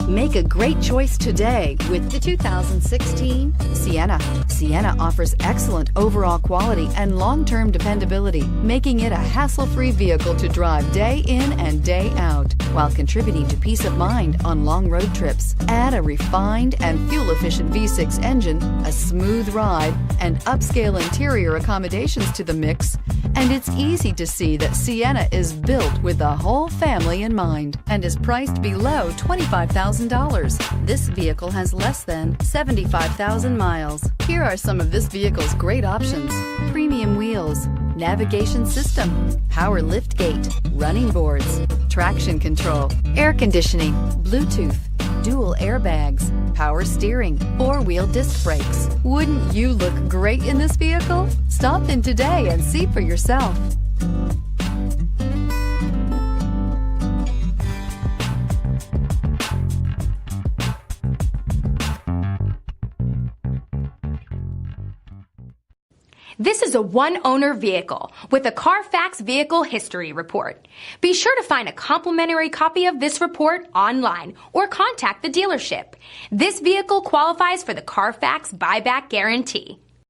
Make a great choice today with the 2016 Sienna. Sienna offers excellent overall quality and long-term dependability, making it a hassle-free vehicle to drive day in and day out, while contributing to peace of mind on long road trips. Add a refined and fuel-efficient V6 engine, a smooth ride, and upscale interior accommodations to the mix, and it's easy to see that Sienna is built with the whole family in mind and is priced below $25,000. This vehicle has less than 75,000 miles. Here are some of this vehicle's great options: premium wheels, navigation system, power liftgate, running boards, traction control, air conditioning, Bluetooth, dual airbags, power steering, four-wheel disc brakes. Wouldn't you look great in this vehicle? Stop in today and see for yourself. This is a one-owner vehicle with a Carfax Vehicle History Report. Be sure to find a complimentary copy of this report online or contact the dealership. This vehicle qualifies for the Carfax Buyback Guarantee.